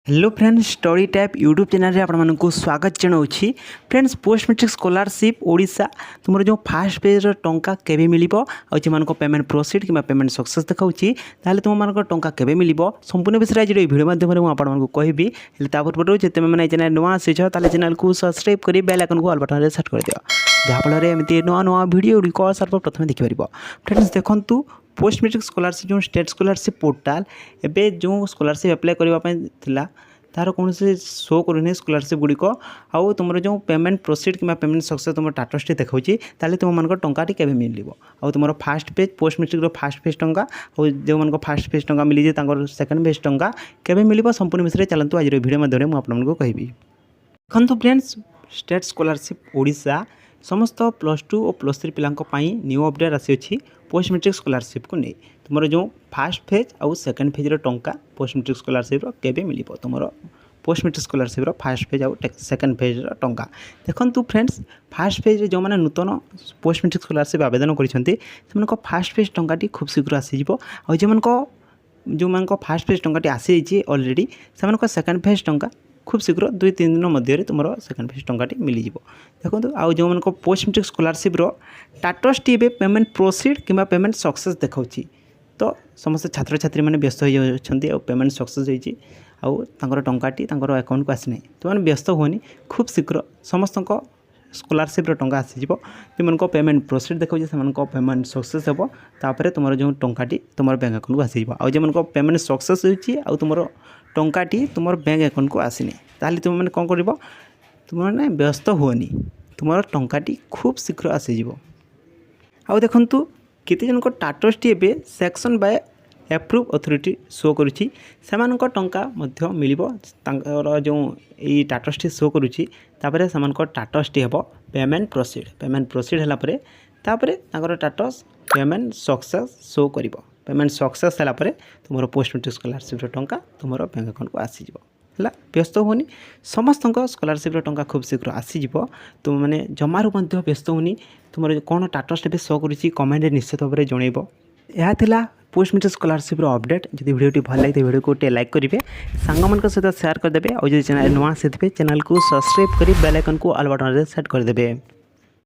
Hello friends story type YouTube channel आपको स्वागत जनाऊँगी। Friends post matric scholarship Odisha तुम जो फास्ट पेज टंका केबे मिलिबो आ जो पेमेंट प्रोसीड कि पेमेंट सक्सेस देखाऊँगी ताले तुम टंका केबे मिलिबो संपूर्ण विषय आज वीडियो माध्यम मुझे कहबी। पूर्व जिते मैंने चैनल नुआ आसी चैनल को सब्सक्राइब कर बेल आइकन को ऑल बटन सेट कर दियो जहाँफल एमती नुआ नुआ वीडियो गुड़िक सर्वप्रथम देखिपर। फ्रेंड्स देखु पोस्ट मैट्रिक स्कॉलरशिप जो स्टेट स्कॉलरशिप पोर्टाल एवं जो स्कॉलरशिप अप्लाई करने तार कौन से शो करूनी स्कॉलरशिप गुड़िक आउ तुम जो पेमेंट प्रोसीड कि पेमेंट सक्सेस तुम स्टाटस देखा ताले तुम मान टंका केबे मिलिबो आउ तुम first phase post matric first page टंका और जो मान फास्ट पेज टंका मिली सेकेंड पेज टंका केबे मिलिबो संपूर्ण विषय चलतु आज वीडियो माध्यम मुझे आपको कहबी। देखो फ्रेंड्स स्टेट स्कॉलरशिप ओडिशा समस्त +2 और +3 पिलांई न्यू अपडेट आसी पोस्ट मैट्रिक स्कॉलरशिप को नहीं तुम जो फास्ट फेज आउ सेकेंड फेज टंका पोस्ट मैट्रिक स्कॉलरशिप केबे मिलिबो तुम post matric scholarship first phase आउ सेकेंड फेज टंका। देखो फ्रेंड्स फास्ट फेज जो मैंने नूतन पोस्ट मैट्रिक स्कॉलरशिप आवेदन करते फास्ट फेज टंका खूब शीघ्र आसीज और जो मान फास्ट फेज टंका आसी अलरेडी से सेकेंड फेज टंका खूब शीघ्र 2-3 दिन मध्य तुम सेकेंड फेज टंका मिल देखो आउ जो मान पोस्ट मैट्रिक स्कॉलरशिप स्टाटस टी पेमेंट प्रोसीड कि पेमेंट सक्सेस देखा तो समस्त छात्र छात्री मैंने व्यस्त हो पेमेंट सक्सेस होती आउ टंकाटी अकाउंट को आसी ना तुम व्यस्त हुए खूब शीघ्र समस्त स्कॉलरशिप टंका आसीज जो पेमेंट प्रोसीड देखा पेमेंट सक्सेस हो तापर तुम जो टंकाटी तुम बैंक अकाउंट को आसीज आउ जो पेमेंट सक्सेस हो तुम टंकाटी तुम बैंक अकाउंट को आसीनी ताली तुम मैंने कौन कर तुम मैंने व्यस्त हुए तुम टंकाटी खूब शीघ्र आसीज। आउ देखु केते जन स्टाटस टी एबे section by approve authority show करुच्ची से टंका मिलिबो जो ये स्टाटस टी शो करुच्ची तापर से स्टाटस टी हेबो पेमेंट प्रोसीड है स्टाटस पेमेंट सक्सेस शो करिबो पेमेंट सक्सेस है तुम पोस्ट मैट्रिक स्कॉलरशिप टंका तुम बैंक अकाउंट को आसीज है व्यस्त होनी समस्त स्कॉलरशिप टंका खूब शीघ्र आसीज तुम मैंने जमारू व्यस्त होनी तुम कौन स्टाटस टे शो करुच्ची कमेंट निश्चित भाव में जनइब। यह पोस्ट मैट्रिक स्कॉलरशिप अपडेट जब वीडियो भल लगे वीडियो को लाइक करेंगे सांग सहित शेयर करदे और जो चैनल नुआ से चैनल को सब्सक्राइब कर बेल आइकन को ऑल बटन सेट करदे।